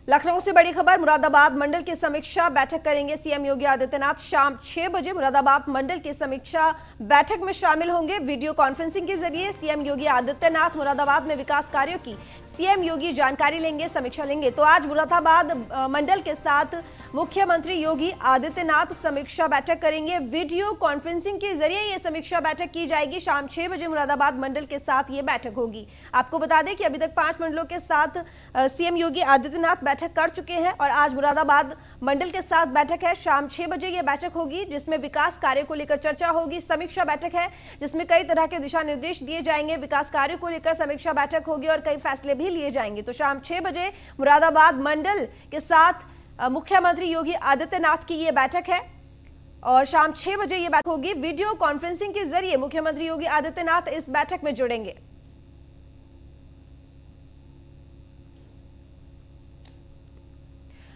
लखनऊ से बड़ी खबर, मुरादाबाद मंडल की समीक्षा बैठक करेंगे सीएम योगी आदित्यनाथ। शाम 6 बजे मुरादाबाद मंडल की समीक्षा बैठक में शामिल होंगे। वीडियो कॉन्फ्रेंसिंग के जरिए सीएम योगी आदित्यनाथ मुरादाबाद में विकास कार्यों की सीएम योगी जानकारी लेंगे, समीक्षा लेंगे। तो आज मुरादाबाद मंडल के साथ मुख्यमंत्री योगी आदित्यनाथ समीक्षा बैठक करेंगे। वीडियो कॉन्फ्रेंसिंग के जरिए ये समीक्षा बैठक की जाएगी। शाम 6 बजे मुरादाबाद मंडल के साथ ये बैठक होगी। आपको बता दें कि अभी तक 5 मंडलों के साथ सीएम योगी आदित्यनाथ बैठक कर चुके हैं और आज मुरादाबाद मंडल के साथ बैठक है। शाम 6 बजे ये बैठक होगी जिसमें विकास कार्य को लेकर चर्चा होगी। समीक्षा बैठक है जिसमें कई तरह के दिशा निर्देश दिए जाएंगे। विकास कार्य को लेकर समीक्षा बैठक होगी और कई फैसले भी लिए जाएंगे। तो शाम 6 बजे मुरादाबाद मंडल के साथ मुख्यमंत्री योगी आदित्यनाथ की ये बैठक है और शाम 6 बजे ये बैठक होगी। वीडियो कॉन्फ्रेंसिंग के जरिए मुख्यमंत्री योगी आदित्यनाथ इस बैठक में जुड़ेंगे।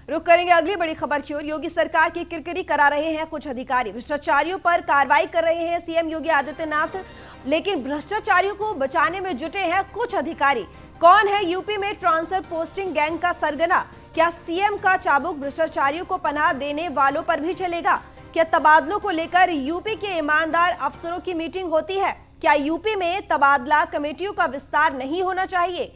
रुक करेंगे अगली बड़ी खबर की ओर। योगी सरकार की किरकिरी करा रहे हैं कुछ अधिकारी, भ्रष्टाचारियों पर कार्रवाई कर रहे हैं सीएम योगी आदित्यनाथ, लेकिन भ्रष्टाचारियों को बचाने में जुटे हैं कुछ अधिकारी। कौन है यूपी में ट्रांसफर पोस्टिंग गैंग का सरगना? क्या सीएम का चाबुक भ्रष्टाचारियों को पनाह देने वालों पर भी चलेगा? क्या तबादलों को लेकर यूपी के ईमानदार अफसरों की मीटिंग होती है? क्या यूपी में तबादला कमेटियों का विस्तार नहीं होना चाहिए?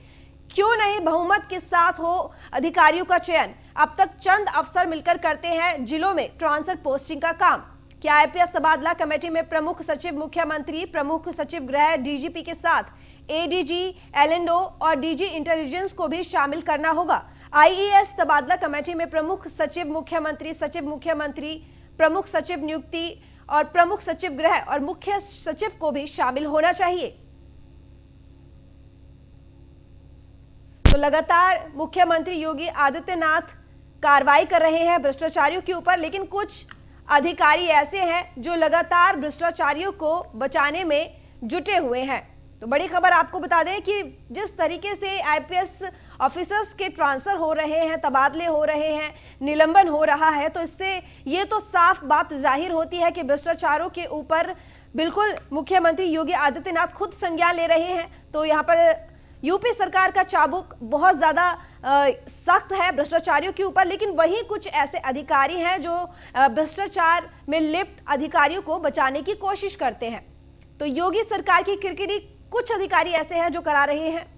क्यों नहीं बहुमत के साथ हो अधिकारियों का चयन? अब तक चंद अफसर मिलकर करते हैं जिलों में ट्रांसफर पोस्टिंग का काम। क्या आईपीएस तबादला कमेटी में प्रमुख सचिव मुख्यमंत्री, प्रमुख सचिव गृह, डीजीपी के साथ एडीजी, एलएनओ और डीजी इंटेलिजेंस को भी शामिल करना होगा? आईएएस तबादला कमेटी में प्रमुख सचिव मुख्यमंत्री, प्रमुख सचिव नियुक्ति और प्रमुख सचिव गृह और मुख्य सचिव को भी शामिल होना चाहिए। तो लगातार मुख्यमंत्री योगी आदित्यनाथ कार्रवाई कर रहे हैं भ्रष्टाचारियों के ऊपर, लेकिन कुछ अधिकारी ऐसे हैं जो लगातार भ्रष्टाचारियों को बचाने में जुटे हुए हैं। तो बड़ी खबर आपको बता दें कि जिस तरीके से आईपीएस ऑफिसर्स के ट्रांसफर हो रहे हैं, तबादले हो रहे हैं, निलंबन हो रहा है, तो इससे ये तो साफ बात जाहिर होती है कि भ्रष्टाचारों के ऊपर बिल्कुल मुख्यमंत्री योगी आदित्यनाथ खुद संज्ञान ले रहे हैं। तो यहाँ पर यूपी सरकार का चाबुक बहुत ज्यादा सख्त है भ्रष्टाचारियों के ऊपर, लेकिन वही कुछ ऐसे अधिकारी हैं जो भ्रष्टाचार में लिप्त अधिकारियों को बचाने की कोशिश करते हैं। तो योगी सरकार की किरकिरी कुछ अधिकारी ऐसे हैं जो करा रहे हैं।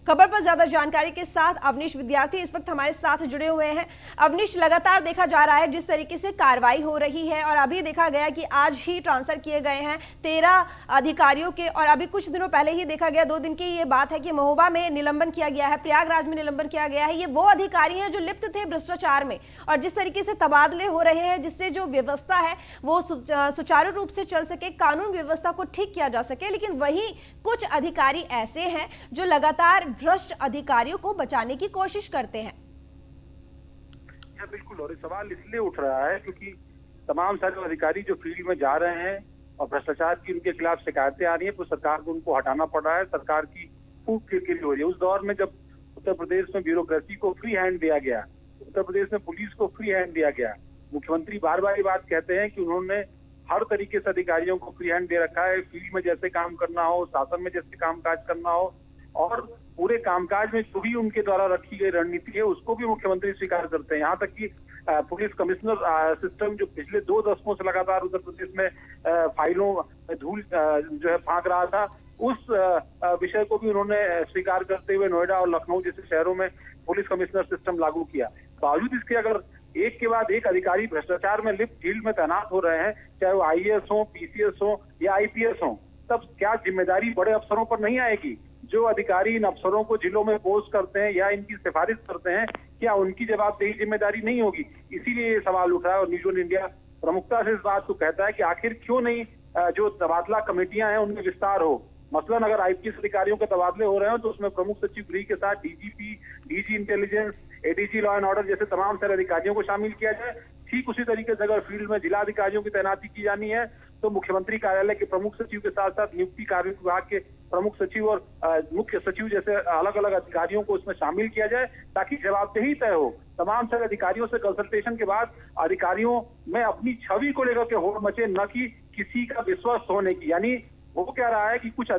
खबर पर ज्यादा जानकारी के साथ अवनीश विद्यार्थी इस वक्त हमारे साथ जुड़े हुए हैं। अवनीश, लगातार देखा जा रहा है जिस तरीके से कार्रवाई हो रही है और अभी देखा गया कि आज ही ट्रांसफर किए गए हैं 13 अधिकारियों के, और अभी कुछ दिनों पहले ही देखा गया, 2 दिन की ये बात है कि महोबा में निलंबन किया गया है, प्रयागराज में निलंबन किया गया है। ये वो अधिकारी हैं जो लिप्त थे भ्रष्टाचार में, और जिस तरीके से तबादले हो रहे हैं जिससे जो व्यवस्था है वो सुचारू रूप से चल सके, कानून व्यवस्था को ठीक किया जा सके, लेकिन वही कुछ अधिकारी ऐसे हैं जो लगातार भ्रष्ट अधिकारियों को बचाने की कोशिश करते हैं। बिल्कुल, और ये सवाल इसलिए उठ रहा है क्योंकि तमाम सारे अधिकारी जो फील्ड में जा रहे हैं और भ्रष्टाचार की उनके खिलाफ शिकायतें आ रही हैं, तो सरकार को उनको हटाना पड़ रहा है। सरकार की खूब किरकिरी हो रही है। उस दौर में जब उत्तर प्रदेश में ब्यूरोक्रेसी को फ्री हैंड दिया गया, उत्तर प्रदेश में पुलिस को फ्री हैंड दिया गया, मुख्यमंत्री बार बार ये बात कहते हैं कि उन्होंने हर तरीके से अधिकारियों को फ्री हैंड दे रखा है। फील्ड में जैसे काम करना हो, शासन में जैसे कामकाज करना हो, और पूरे कामकाज में जो भी उनके द्वारा रखी गई रणनीति है उसको भी मुख्यमंत्री स्वीकार करते हैं। यहाँ तक कि पुलिस कमिश्नर सिस्टम जो पिछले 2 दशकों से लगातार उत्तर प्रदेश में फाइलों में धूल जो है फांक रहा था, उस विषय को भी उन्होंने स्वीकार करते हुए नोएडा और लखनऊ जैसे शहरों में पुलिस कमिश्नर सिस्टम लागू किया। बावजूद इसके अगर एक के बाद एक अधिकारी भ्रष्टाचार में लिप्त फील्ड में तैनात हो रहे हैं, चाहे वो आईएएस हो, पीसीएस हो या आईपीएस हो, तब क्या जिम्मेदारी बड़े अफसरों पर नहीं आएगी? जो अधिकारी इन अफसरों को जिलों में पोस्ट करते हैं या इनकी सिफारिश करते हैं, क्या उनकी जवाबदेही जिम्मेदारी नहीं होगी? इसीलिए ये सवाल उठ रहा है और न्यूज़ 1 इंडिया प्रमुखता से इस बात को कहता है कि आखिर क्यों नहीं जो तबादला कमेटियां हैं उनमें विस्तार हो। मसलन अगर आईपीएस अधिकारियों के तबादले हो रहे हो तो उसमें प्रमुख सचिव गृह के साथ DGP, DG intelligence, ADG law and order जैसे तमाम सारे अधिकारियों को शामिल किया जाए। ठीक उसी तरीके से अगर फील्ड में जिला अधिकारियों की तैनाती की जानी है तो मुख्यमंत्री कार्यालय के प्रमुख सचिव के साथ साथ नियुक्ति कार्य विभाग के प्रमुख सचिव और मुख्य सचिव जैसे अलग अलग अधिकारियों को उसमें शामिल किया जाए, ताकि जवाबदेही तय हो। तमाम सारे अधिकारियों से कंसल्टेशन के बाद अधिकारियों में अपनी छवि को लेकर के होड़ मचे, न कि किसी का विश्वास होने की। यानी वो कह रहा है कि कुछ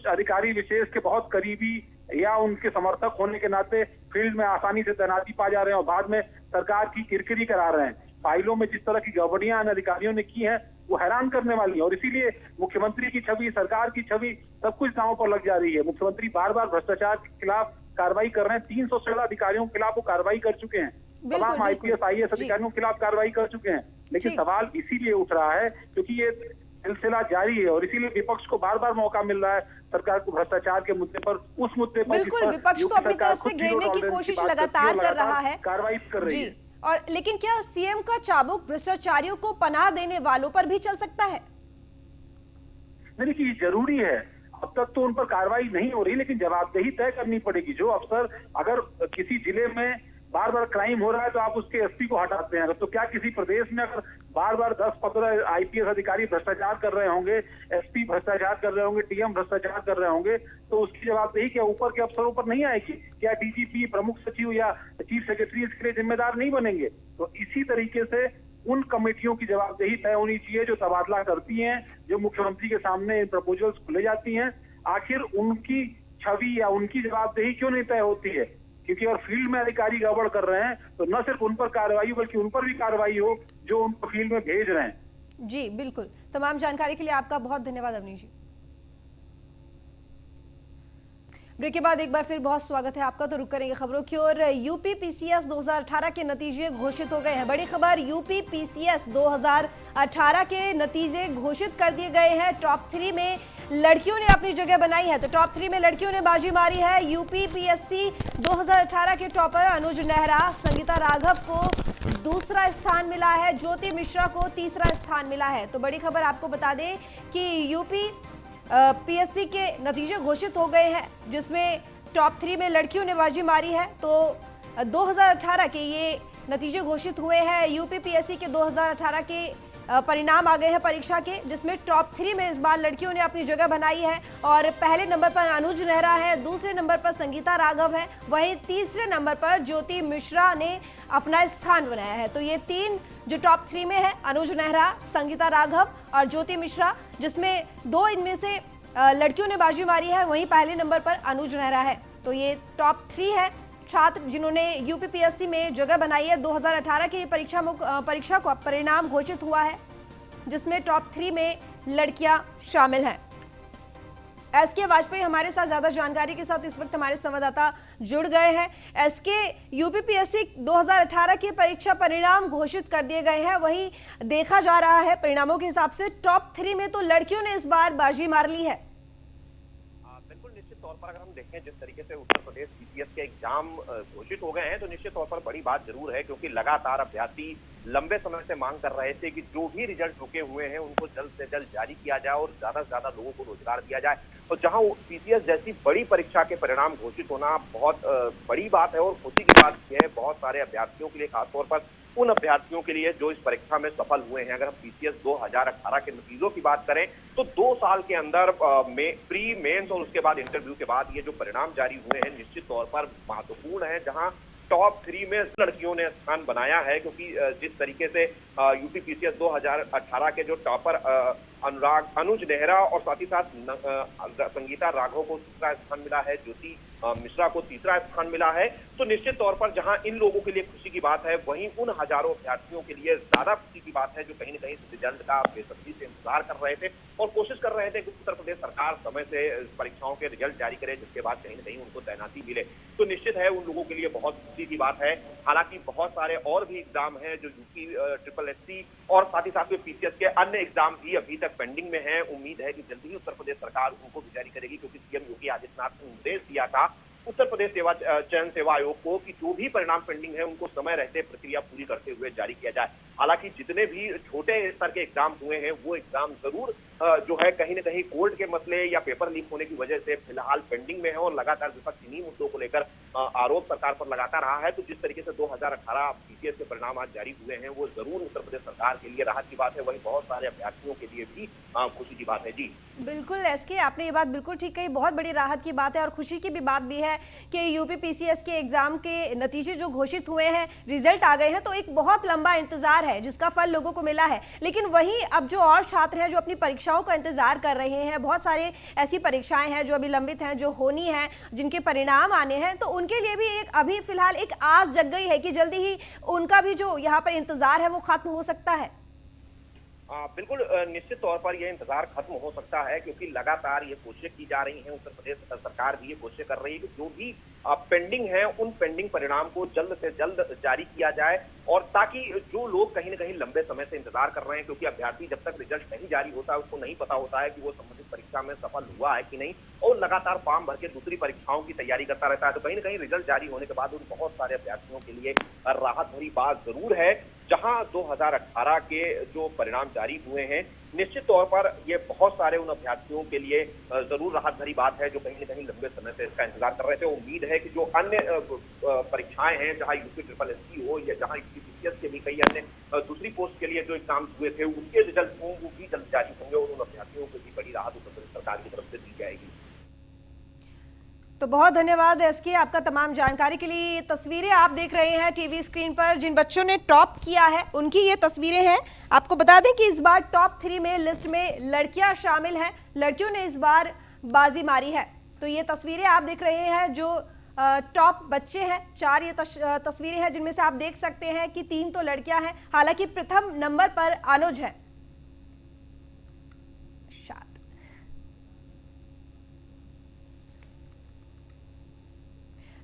अधिकारी विशेष के बहुत करीबी या उनके समर्थक होने के नाते फील्ड में आसानी से तैनाती पा जा रहे हैं और बाद में सरकार की किरकिरी करा रहे हैं। फाइलों में जिस तरह की गड़बड़ियां इन अधिकारियों ने की हैं वो हैरान करने वाली है और इसीलिए मुख्यमंत्री की छवि, सरकार की छवि सब कुछ दांव पर लग जा रही है। मुख्यमंत्री बार बार भ्रष्टाचार के खिलाफ कार्रवाई कर रहे हैं। 300 से ज्यादा अधिकारियों के खिलाफ वो कार्रवाई कर चुके हैं, तमाम IPS IAS अधिकारियों के खिलाफ कार्रवाई कर चुके हैं। लेकिन सवाल इसीलिए उठ रहा है क्योंकि ये सिलसिला जारी है और इसीलिए विपक्ष को बार बार मौका मिल रहा है सरकार को भ्रष्टाचार के मुद्दे पर, उस मुद्दे पर बिल्कुल विपक्ष तो अपनी तरफ से घेरने की कोशिश लगातार कर रहा है, कार्रवाई कर रही है। और लेकिन क्या सीएम का चाबुक भ्रष्टाचारियों को पनाह देने वालों पर भी चल सकता है? नहीं, देखिए जरूरी है। अब तक तो उन पर कार्रवाई नहीं हो रही, लेकिन जवाबदेही तय करनी पड़ेगी। जो अफसर अगर किसी जिले में बार बार क्राइम हो रहा है तो आप उसके SP को हटाते हैं, तो क्या किसी प्रदेश में अगर बार बार 10-15 IPS अधिकारी भ्रष्टाचार कर रहे होंगे, SP भ्रष्टाचार कर रहे होंगे, TM भ्रष्टाचार कर रहे होंगे, तो उसकी जवाबदेही क्या ऊपर के अफसरों पर नहीं आएगी? क्या DGP, प्रमुख सचिव या चीफ सेक्रेटरी इसके लिए जिम्मेदार नहीं बनेंगे? तो इसी तरीके से उन कमेटियों की जवाबदेही तय होनी चाहिए जो तबादला करती हैं, जो मुख्यमंत्री के सामने इन प्रपोजल्स को ले जाती हैं। आखिर उनकी छवि या उनकी जवाबदेही क्यों नहीं तय होती है? क्योंकि अगर फील्ड में अधिकारी गड़बड़ कर रहे हैं तो न सिर्फ उन पर कार्रवाई बल्कि उन पर भी कार्रवाई हो जो उनको फील्ड में भेज रहे हैं। जी बिल्कुल, तमाम जानकारी के लिए आपका बहुत धन्यवाद अवनीश जी। ब्रेक के बाद एक बार फिर बहुत स्वागत है आपका। तो रुक करेंगे खबरों की ओर। यूपी PCS 2018 के नतीजे घोषित हो गए हैं। बड़ी खबर, यूपी PCS 2018 के नतीजे घोषित कर दिए गए हैं। टॉप 3 में लड़कियों ने अपनी जगह बनाई है, तो टॉप 3 में लड़कियों ने बाजी मारी है। यूपी PSC 2018 के टॉपर अनुज नेहरा, संगीता राघव को दूसरा स्थान मिला है, ज्योति मिश्रा को तीसरा स्थान मिला है। तो बड़ी खबर आपको बता दें कि यूपी PSC के नतीजे घोषित हो गए हैं, जिसमें टॉप 3 में लड़कियों ने बाजी मारी है। तो 2018 के ये नतीजे घोषित हुए हैं। यूपी PSC के 2018 के परिणाम आ गए हैं परीक्षा के, जिसमें टॉप 3 में इस बार लड़कियों ने अपनी जगह बनाई है और पहले नंबर पर अनुज नेहरा है, दूसरे नंबर पर संगीता राघव है, वहीं तीसरे नंबर पर ज्योति मिश्रा ने अपना स्थान बनाया है। तो ये 3 जो टॉप 3 में है, अनुज नेहरा, संगीता राघव और ज्योति मिश्रा, जिसमें 2 इनमें से लड़कियों ने बाजी मारी है, वहीं पहले नंबर पर अनुज नेहरा है। तो ये टॉप 3 है छात्र जिन्होंने यूपी PSC में जगह बनाई है। 2018 की परीक्षा का परिणाम घोषित हुआ है, जिसमें टॉप 3 में लड़कियां शामिल हैं। SK वाजपेयी हमारे साथ ज्यादा जानकारी के साथ इस वक्त हमारे संवाददाता जुड़ गए हैं। SK, यूपी PSC 2018 के परीक्षा परिणाम घोषित कर दिए गए हैं, वही देखा जा रहा है परिणामों के हिसाब से टॉप 3 में तो लड़कियों ने इस बार बाजी मार ली है। तौर पर अगर हम देखें जिस तरीके से उत्तर प्रदेश PCS के एग्जाम घोषित हो गए हैं तो निश्चित तौर पर बड़ी बात जरूर है, क्योंकि लगातार अभ्यर्थी लंबे समय से मांग कर रहे थे कि जो भी रिजल्ट रुके हुए हैं उनको जल्द से जल्द जारी किया जाए और ज्यादा से ज्यादा लोगों को रोजगार दिया जाए। तो जहां PCS जैसी बड़ी परीक्षा के परिणाम घोषित होना बहुत बड़ी बात है और खुशी की बात यह है बहुत सारे अभ्यर्थियों के लिए, खासतौर पर उन अभ्यर्थियों के लिए जो इस परीक्षा में सफल हुए हैं। अगर हम PCS 2018 के नतीजों की बात करें तो 2 साल के अंदर प्री मेंस और उसके बाद इंटरव्यू के बाद ये जो परिणाम जारी हुए हैं निश्चित तौर पर महत्वपूर्ण है, जहां टॉप 3 में लड़कियों ने स्थान बनाया है। क्योंकि जिस तरीके से यूपी PCS 2018 के जो टॉपर अनुज नेहरा और साथ ही साथ संगीता राघव को दूसरा स्थान मिला है, ज्योति मिश्रा को तीसरा स्थान मिला है, तो निश्चित तौर पर जहां इन लोगों के लिए खुशी की बात है, वहीं उन हजारों अभ्यर्थियों के लिए ज्यादा खुशी की बात है जो कहीं न कहीं रिजल्ट का बेसब्री से इंतजार कर रहे थे और कोशिश कर रहे थे कि उत्तर प्रदेश सरकार समय से परीक्षाओं के रिजल्ट जारी करे, जिसके बाद कहीं न कहीं उनको तैनाती मिले। तो निश्चित है उन लोगों के लिए बहुत खुशी की बात है। हालांकि बहुत सारे और भी एग्जाम हैं जो यूपी SSSC और साथ ही साथ में PCS के अन्य एग्जाम भी अभी तक पेंडिंग में है। उम्मीद है कि जल्दी ही उत्तर प्रदेश सरकार उनको भी जारी करेगी, क्योंकि CM योगी आदित्यनाथ ने निर्देश दिया था उत्तर प्रदेश चयन सेवा आयोग को कि जो भी परिणाम पेंडिंग है उनको समय रहते प्रक्रिया पूरी करते हुए जारी किया जाए। हालांकि जितने भी छोटे स्तर के एग्जाम हुए हैं वो एग्जाम जरूर जो है कहीं न कहीं कोर्ट के मसले या पेपर लीक होने की वजह से फिलहाल पेंडिंग में है और लगातार विपक्ष इन्हीं मुद्दों को लेकर आरोप सरकार पर लगाता रहा है। तो जिस तरीके से 2018 PCS के परिणाम आज जारी हुए हैं वो जरूर उत्तर प्रदेश सरकार के लिए राहत की बात है, वहीं बहुत सारे अभ्यर्थियों के लिए भी खुशी की बात है। जी बिल्कुल SK, आपने ये बात बिल्कुल ठीक कही, बहुत बड़ी राहत की बात है और खुशी की भी बात भी है कि यूपी PCS के एग्जाम के नतीजे जो घोषित हुए हैं, रिजल्ट आ गए हैं, तो एक बहुत लंबा इंतजार है है, जिसका फल लोगों को मिला है। लेकिन वहीं अब जो और छात्र हैं जो अपनी परीक्षाओं का इंतजार कर रहे हैं, बहुत सारे ऐसी परीक्षाएं हैं जो अभी लंबित हैं, जो होनी है, जिनके परिणाम आने हैं, तो उनके लिए भी एक अभी फिलहाल एक आस जग गई है कि जल्दी ही उनका भी जो यहाँ पर इंतजार है वो खत्म हो सकता है। बिल्कुल निश्चित तौर पर यह इंतजार खत्म हो सकता है, क्योंकि लगातार ये कोशिशें की जा रही हैं। उत्तर प्रदेश सरकार भी ये कोशिशें कर रही है कि जो भी पेंडिंग है उन पेंडिंग परिणाम को जल्द से जल्द जारी किया जाए, और ताकि जो लोग कहीं न कहीं लंबे समय से इंतजार कर रहे हैं, क्योंकि अभ्यर्थी जब तक रिजल्ट नहीं जारी होता है उसको नहीं पता होता है कि वो संबंधित परीक्षा में सफल हुआ है कि नहीं, और लगातार फॉर्म भर के दूसरी परीक्षाओं की तैयारी करता रहता है। तो कहीं न कहीं रिजल्ट जारी होने के बाद उन बहुत सारे अभ्यर्थियों के लिए राहत भरी बात जरूर है। जहां 2018 के जो परिणाम जारी हुए हैं, निश्चित तौर पर ये बहुत सारे उन अभ्यर्थियों के लिए जरूर राहत भरी बात है जो कहीं न कहीं लंबे समय से इसका इंतजार कर रहे थे। उम्मीद है कि जो अन्य परीक्षाएं हैं, जहां यूपी SSSC हो या जहां UPSC के भी कई अन्य दूसरी पोस्ट के लिए जो एग्जाम हुए थे उसके रिजल्ट वो भी जल्द जारी होंगे, और उन अभ्यर्थियों को भी बड़ी राहत उत्तर प्रदेश सरकार की तरफ से दी जाएगी। तो बहुत धन्यवाद SK आपका तमाम जानकारी के लिए। ये तस्वीरें आप देख रहे हैं टीवी स्क्रीन पर, जिन बच्चों ने टॉप किया है उनकी ये तस्वीरें हैं। आपको बता दें कि इस बार टॉप 3 में लिस्ट में लड़कियां शामिल हैं, लड़कियों ने इस बार बाजी मारी है। तो ये तस्वीरें आप देख रहे हैं जो टॉप बच्चे हैं, 4 ये तस्वीरें हैं जिनमें से आप देख सकते हैं कि 3 तो लड़कियां हैं। हालांकि प्रथम नंबर पर अनुज है।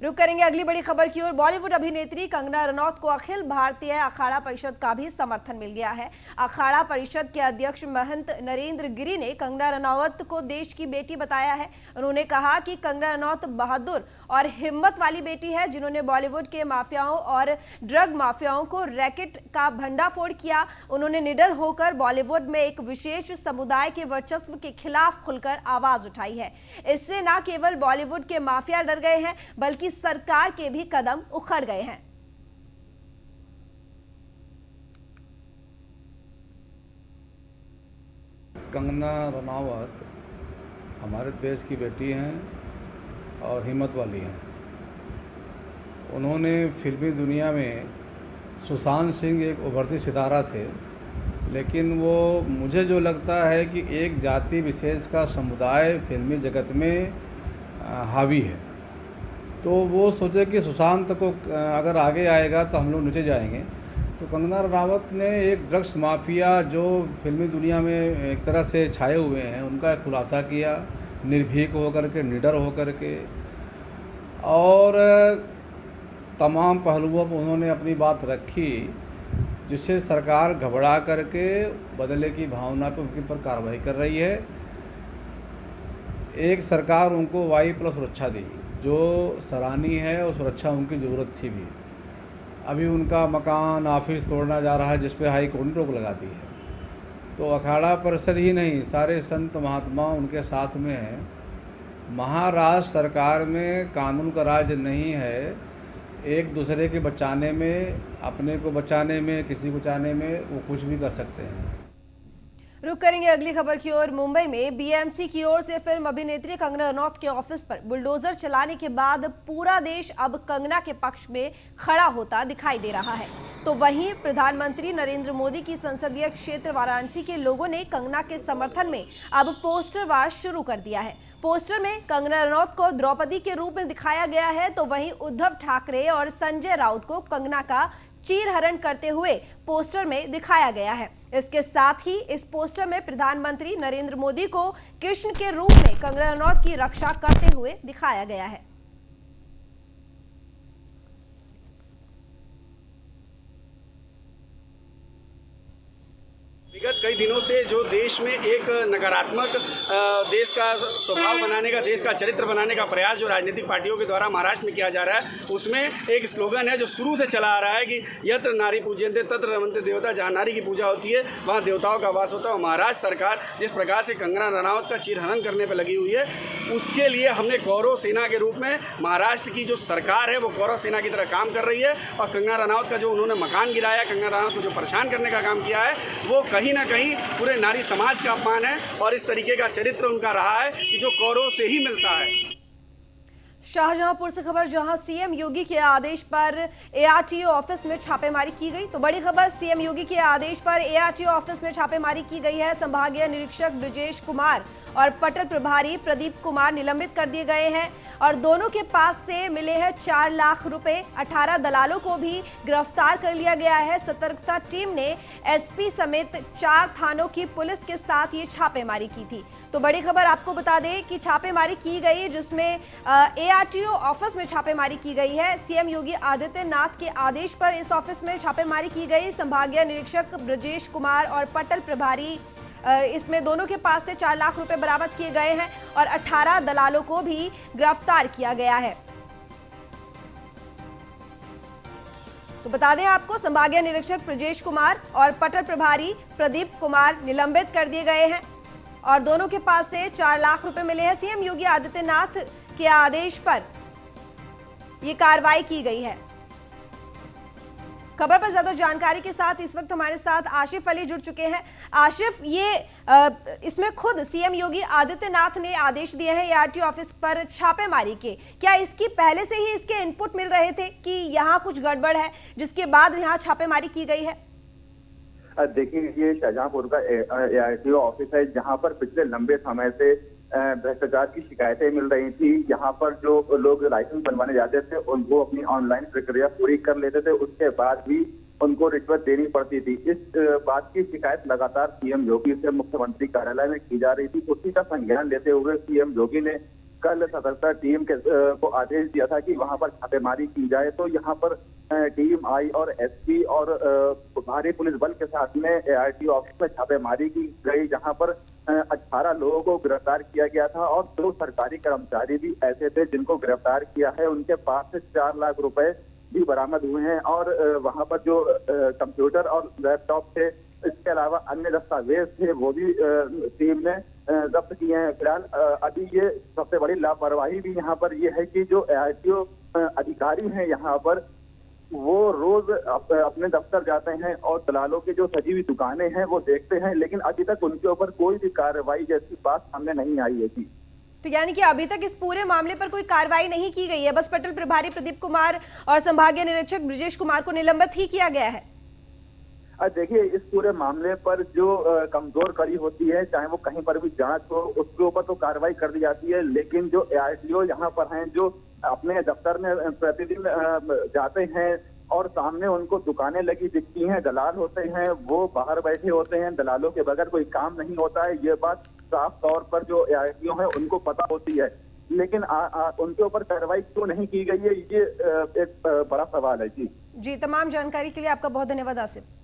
रुक करेंगे अगली बड़ी खबर की ओर। बॉलीवुड अभिनेत्री कंगना रनौत को अखिल भारतीय अखाड़ा परिषद का भी समर्थन मिल गया है। अखाड़ा परिषद के अध्यक्ष महंत नरेंद्र गिरी ने कंगना रनौत को देश की बेटी बताया है। उन्होंने कहा कि कंगना रनौत बहादुर और हिम्मत वाली बेटी है, जिन्होंने बॉलीवुड के माफियाओं और ड्रग माफियाओं को रैकेट का भंडाफोड़ किया। उन्होंने निडर होकर बॉलीवुड में एक विशेष समुदाय के वर्चस्व के खिलाफ खुलकर आवाज उठाई है। इससे न केवल बॉलीवुड के माफिया डर गए हैं, बल्कि सरकार के भी कदम उखड़ गए हैं। कंगना रनावत हमारे देश की बेटी हैं और हिम्मत वाली हैं। उन्होंने फिल्मी दुनिया में सुशांत सिंह एक उभरती सितारा थे, लेकिन वो मुझे जो लगता है कि एक जाति विशेष का समुदाय फिल्मी जगत में हावी है, तो वो सोचे कि सुशांत को अगर आगे आएगा तो हम लोग नीचे जाएंगे। तो कंगना रनावत ने एक ड्रग्स माफिया जो फिल्मी दुनिया में एक तरह से छाए हुए हैं उनका खुलासा किया, निर्भीक होकर के, निडर होकर के, और तमाम पहलुओं पर उन्होंने अपनी बात रखी, जिससे सरकार घबरा करके बदले की भावना पर उनके ऊपर कार्रवाई कर रही है। एक सरकार उनको वाई+ सुरक्षा दी जो सराहनीय है, और सुरक्षा उनकी ज़रूरत थी भी। अभी उनका मकान, ऑफिस तोड़ना जा रहा है, जिस पे हाई कोर्ट ने रोक लगा दी है। तो अखाड़ा परिषद ही नहीं, सारे संत महात्मा उनके साथ में हैं। महाराष्ट्र सरकार में कानून का राज नहीं है। एक दूसरे के बचाने में, अपने को बचाने में, किसी को बचाने में वो कुछ भी कर सकते हैं। रुक करेंगे अगली खबर की ओर। मुंबई में BMC की ओर से फिल्म अभिनेत्री कंगना रनौत के ऑफिस पर बुलडोजर चलाने के बाद पूरा देश अब कंगना के पक्ष में खड़ा होता दिखाई दे रहा है। तो वहीं प्रधानमंत्री नरेंद्र मोदी की संसदीय क्षेत्र वाराणसी के लोगों ने कंगना के समर्थन में अब पोस्टर वार शुरू कर दिया है। पोस्टर में कंगना रनौत को द्रौपदी के रूप में दिखाया गया है, तो वहीं उद्धव ठाकरे और संजय राउत को कंगना का चीरहरण करते हुए पोस्टर में दिखाया गया है। इसके साथ ही इस पोस्टर में प्रधानमंत्री नरेंद्र मोदी को कृष्ण के रूप में कंगना रनौत की रक्षा करते हुए दिखाया गया है। विगत कई दिनों से जो देश में एक नकारात्मक देश का स्वभाव बनाने का, देश का चरित्र बनाने का प्रयास जो राजनीतिक पार्टियों के द्वारा महाराष्ट्र में किया जा रहा है, उसमें एक स्लोगन है जो शुरू से चला आ रहा है कि यत्र नारी पूज्यन्ते तत्र रमन्ते देवता। जहाँ नारी की पूजा होती है वहाँ देवताओं का वास होता है। और महाराष्ट्र सरकार जिस प्रकार से कंगना रनौत का चीरहरण करने पर लगी हुई है, उसके लिए हमने कौरव सेना के रूप में महाराष्ट्र की जो सरकार है वो कौरव सेना की तरह काम कर रही है। और कंगना रनौत का जो उन्होंने मकान गिराया, कंगना रनौत को जो परेशान करने का काम किया है, वो कहीं ना कहीं पूरे नारी समाज का अपमान है। और इस तरीके का चरित्र उनका रहा है कि जो कौरव से ही मिलता है। शाहजहांपुर से खबर, जहां सीएम योगी के आदेश पर एआरटीओ ऑफिस में छापेमारी की गई। तो बड़ी खबर, सीएम योगी के आदेश पर एआरटीओ ऑफिस में छापेमारी की गई है। संभागीय निरीक्षक ब्रजेश कुमार और पटल प्रभारी प्रदीप कुमार निलंबित कर दिए गए हैं और दोनों के पास से मिले हैं 4 लाख रुपए। 18 दलालों को भी गिरफ्तार कर लिया गया है। सतर्कता टीम ने एसपी समेत 4 थानों की पुलिस के साथ ये छापेमारी की थी। तो बड़ी खबर आपको बता दें कि छापेमारी की गई, जिसमें एआरटीओ ऑफिस में छापेमारी की गई है। सीएम योगी आदित्यनाथ के आदेश पर इस ऑफिस में छापेमारी की गई। संभागीय निरीक्षक ब्रजेश कुमार और पटल प्रभारी, इसमें दोनों के पास से 4 लाख रुपए बरामद किए गए हैं और 18 दलालों को भी गिरफ्तार किया गया है। तो बता दें आपको, संभागीय निरीक्षक ब्रजेश कुमार और पटल प्रभारी प्रदीप कुमार निलंबित कर दिए गए हैं और दोनों के पास से 4 लाख रुपए मिले हैं। सीएम योगी आदित्यनाथ के आदेश पर यह कार्रवाई की गई है। खबर पर ज्यादा जानकारी के साथ इस वक्त हमारे साथ आशिफ अली जुड़ चुके हैं। आशिफ, ये इसमें खुद सीएम योगी आदित्यनाथ ने आदेश दिए हैं एआरटीओ ऑफिस पर छापेमारी के। क्या इसकी पहले से ही इसके इनपुट मिल रहे थे कि यहाँ कुछ गड़बड़ है, जिसके बाद यहाँ छापेमारी की गई है? देखिए, ये शाहजहांपुर का एआरटीओ ऑफिस है, जहाँ पर पिछले लंबे समय से भ्रष्टाचार की शिकायतें मिल रही थी। यहाँ पर जो लोग लाइसेंस बनवाने जाते थे उनको अपनी ऑनलाइन प्रक्रिया पूरी कर लेते थे, उसके बाद भी उनको रिश्वत देनी पड़ती थी। इस बात की शिकायत लगातार सीएम योगी से मुख्यमंत्री कार्यालय में की जा रही थी। उसी का संज्ञान लेते हुए सीएम योगी ने कल सतर्कता टीम को आदेश दिया था कि वहां पर छापेमारी की जाए। तो यहाँ पर टीम आई और एसपी और भारी पुलिस बल के साथ में एआरटीओ ऑफिस में छापेमारी की गई, जहां पर 18 लोगों को गिरफ्तार किया गया था और 2 सरकारी कर्मचारी भी ऐसे थे जिनको गिरफ्तार किया है। उनके पास से 4 लाख रुपए भी बरामद हुए हैं और वहां पर जो कंप्यूटर और लैपटॉप थे, इसके अलावा अन्य दस्तावेज थे, वो भी टीम ने जब्त किए हैं। फिलहाल अभी ये सबसे बड़ी लापरवाही भी यहाँ पर ये है कि जो एआरटीओ अधिकारी हैं यहाँ पर, वो रोज अपने दफ्तर जाते हैं और दलालों की जो सजी हुई दुकानें हैं वो देखते हैं, लेकिन अभी तक उनके ऊपर कोई भी कार्रवाई जैसी बात सामने नहीं आई है। तो यानी कि अभी तक इस पूरे मामले पर कोई कार्रवाई नहीं की गई है, बस पटल प्रभारी प्रदीप कुमार और संभागीय निरीक्षक ब्रजेश कुमार को निलंबित ही किया गया है। देखिए, इस पूरे मामले पर जो कमजोर कड़ी होती है, चाहे वो कहीं पर भी जांच हो, उसके ऊपर तो कार्रवाई कर दी जाती है, लेकिन जो एआरटीओ यहाँ पर हैं, जो अपने दफ्तर में प्रतिदिन जाते हैं और सामने उनको दुकानें लगी दिखती हैं, दलाल होते हैं, वो बाहर बैठे होते हैं, दलालों के बगैर कोई काम नहीं होता है। ये बात साफ तौर पर जो एआरटीओ है उनको पता होती है, लेकिन उनके ऊपर कार्रवाई क्यों नहीं की गई है, ये एक बड़ा सवाल है। जी, तमाम जानकारी के लिए आपका बहुत धन्यवाद आसिफ।